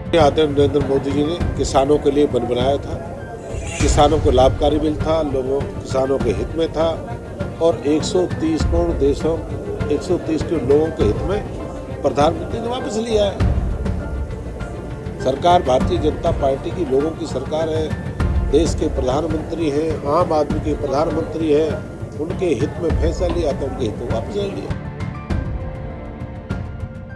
आदरणीय नरेंद्र मोदी जी ने किसानों के लिए बन बनाया था, किसानों को लाभकारी बिल था, किसानों के हित में था और 130 करोड़ देशों 130 करोड़ लोगों के हित में प्रधानमंत्री ने वापस लिया है। सरकार भारतीय जनता पार्टी की लोगों की सरकार है, देश के प्रधानमंत्री हैं, आम आदमी के प्रधानमंत्री हैं, उनके हित में फैसला लिया तो उनके हित को वापस ले लिया।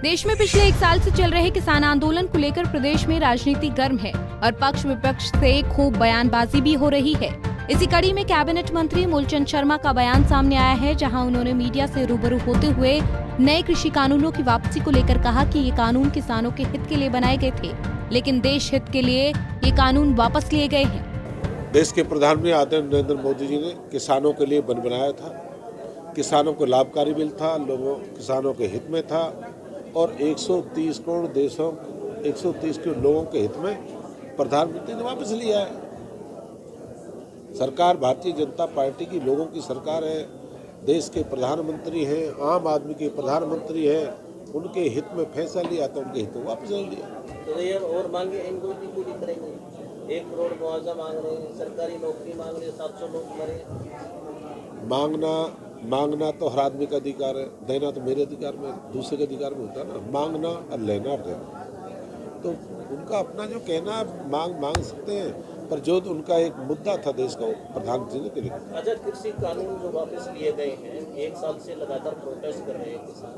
देश में पिछले 1 साल से चल रहे किसान आंदोलन को लेकर प्रदेश में राजनीति गर्म है और पक्ष विपक्ष से खूब बयानबाजी भी हो रही है। इसी कड़ी में कैबिनेट मंत्री मूलचंद शर्मा का बयान सामने आया है, जहां उन्होंने मीडिया से रूबरू होते हुए नए कृषि कानूनों की वापसी को लेकर कहा कि ये कानून किसानों के हित के लिए बनाए गए थे, लेकिन देश हित के लिए ये कानून वापस लिए गए हैं। देश के प्रधानमंत्री आदरणीय नरेंद्र मोदी जी ने किसानों के लिए बन बनाया था, किसानों को लाभकारी बिल था, किसानों के हित में था और 130 करोड़ देशों 130 करोड़ लोगों के हित में प्रधानमंत्री ने वापस लिया है। सरकार भारतीय जनता पार्टी की लोगों की सरकार है, देश के प्रधानमंत्री हैं, आम आदमी के प्रधानमंत्री हैं, उनके हित में फैसला लिया तो उनके हित को वापस ले लिया। तो ये और मांगे इनको भी पूरी करेंगे। 1 करोड़ मुआवजा मांग रहे हैं, सरकारी नौकरी मांग रहे हैं, 700 लोग मरे। मांगना तो हर आदमी का अधिकार है, देना तो मेरे अधिकार में, दूसरे के अधिकार में होता है ना। मांगना और लेना और देना, तो उनका अपना जो कहना मांग सकते हैं, पर जो उनका एक मुद्दा था देश का, वो प्रधानमंत्री ने लिखा। अच्छा, कृषि कानून जो वापस लिए गए हैं, 1 साल से लगातार प्रोटेस्ट कर रहे हैं किसान,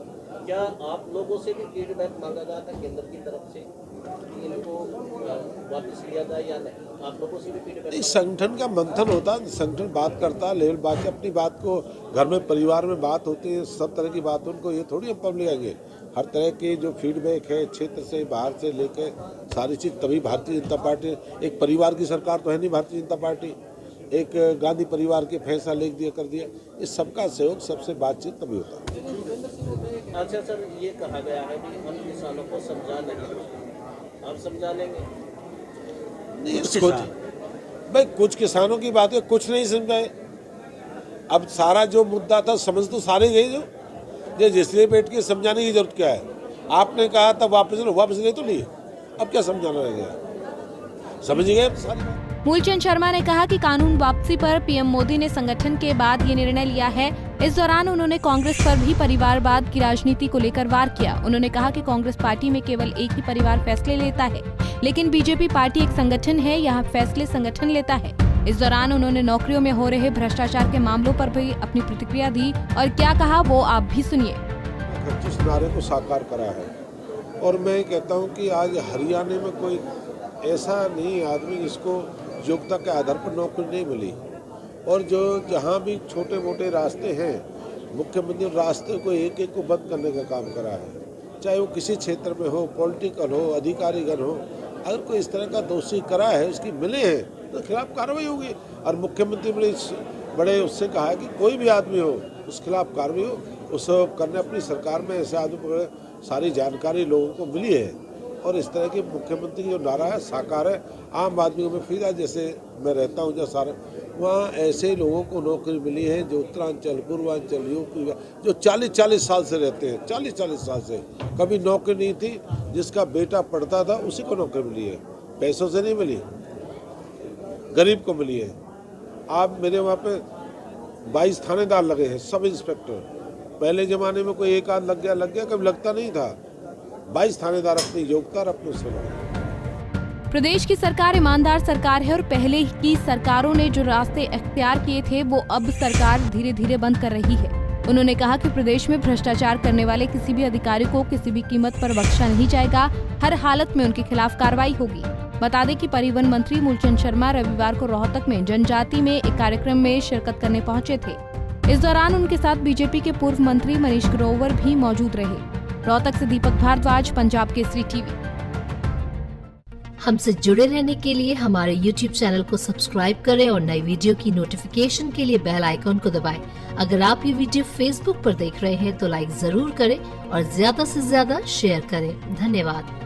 क्या आप लोगों से भी फीडबैक मांगा जाता है केंद्र की तरफ से कि इनको वापस लिया जाए या नहीं? आप लोगों से भी फीडबैक? संगठन का मंथन होता है, संगठन बात करता है, लेवल बात अपनी बात को घर में परिवार में बात होती है, सब तरह की बात उनको, ये थोड़ी हम पब्लिक आएंगे। हर तरह के जो फीडबैक है क्षेत्र से बाहर से लेकर सारी चीज़, तभी भारतीय जनता पार्टी एक परिवार की सरकार तो है नहीं भारतीय जनता पार्टी, एक गांधी परिवार के फैसला लिख दिया कर दिया, इस सबका सहयोग सबसे बातचीत तभी होता है। अच्छा सर, ये कहा गया है कि हम किसानों को समझा नहीं, आप समझा लेंगे? नहीं, भाई कुछ किसानों की बात है, कुछ नहीं समझाए। अब सारा जो मुद्दा था समझ तो सारे गए, जो जिसलिए बैठ के समझाने की जरूरत क्या है। आपने कहा था वापस ले तो लिए, अब क्या समझाना रह गया, समझ गए सारी बात। मूलचंद शर्मा ने कहा कि कानून वापसी पर पीएम मोदी ने संगठन के बाद ये निर्णय लिया है। इस दौरान उन्होंने कांग्रेस पर भी परिवारवाद की राजनीति को लेकर वार किया। उन्होंने कहा कि कांग्रेस पार्टी में केवल एक ही परिवार फैसले लेता है, लेकिन बीजेपी पार्टी एक संगठन है, यहाँ फैसले संगठन लेता है। इस दौरान उन्होंने नौकरियों में हो रहे भ्रष्टाचार के मामलों पर भी अपनी प्रतिक्रिया दी और क्या कहा वो आप भी सुनिए। जिस नारे को साकार करा है, और मैं कहता हूँ कि आज हरियाणा में कोई ऐसा नहीं आदमी जिसको योग्यता के आधार पर नौकरी नहीं मिली, और जो जहाँ भी छोटे मोटे रास्ते हैं, मुख्यमंत्री रास्ते को एक एक को बंद करने का काम करा है, चाहे वो किसी क्षेत्र में हो, पॉलिटिकल हो, अधिकारीगण हो। अगर कोई इस तरह का दोषी करा है, उसकी मिले हैं तो खिलाफ कार्रवाई होगी। और मुख्यमंत्री बड़े उससे कहा है कि कोई भी आदमी हो उस खिलाफ कार्रवाई हो, उस करने अपनी सरकार में ऐसे आदमी पर सारी जानकारी लोगों को मिली है। और इस तरह के मुख्यमंत्री जो नारा है साकार है, आम आदमी में फिर जैसे मैं रहता हूँ जो सारा, वहाँ ऐसे लोगों को नौकरी मिली है जो उत्तरांचल, पूर्वांचल, यूपी, जो 40-40 साल से रहते हैं, 40-40 साल से कभी नौकरी नहीं थी, जिसका बेटा पढ़ता था उसी को नौकरी मिली है, पैसों से नहीं मिली, गरीब को मिली है। आप मेरे वहाँ पे 22 थानेदार लगे हैं, सब इंस्पेक्टर। पहले ज़माने में कोई एक आध लग गया, कभी लगता नहीं था। 22 थानेदार अपनी योग्यता और अपने उससे लगे। प्रदेश की सरकार ईमानदार सरकार है और पहले की सरकारों ने जो रास्ते अख्तियार किए थे वो अब सरकार धीरे धीरे बंद कर रही है। उन्होंने कहा कि प्रदेश में भ्रष्टाचार करने वाले किसी भी अधिकारी को किसी भी कीमत पर बख्शा नहीं जाएगा, हर हालत में उनके खिलाफ कार्रवाई होगी। बता दें कि परिवहन मंत्री मूलचंद शर्मा रविवार को रोहतक में जनजाति में एक कार्यक्रम में शिरकत करने पहुंचे थे। इस दौरान उनके साथ बीजेपी के पूर्व मंत्री मनीष ग्रोवर भी मौजूद रहे। रोहतक से दीपक भारद्वाज, पंजाब केसरी टीवी। हमसे जुड़े रहने के लिए हमारे YouTube चैनल को सब्सक्राइब करें और नई वीडियो की नोटिफिकेशन के लिए बेल आइकॉन को दबाएं। अगर आप ये वीडियो Facebook पर देख रहे हैं तो लाइक जरूर करें और ज्यादा से ज्यादा शेयर करें। धन्यवाद।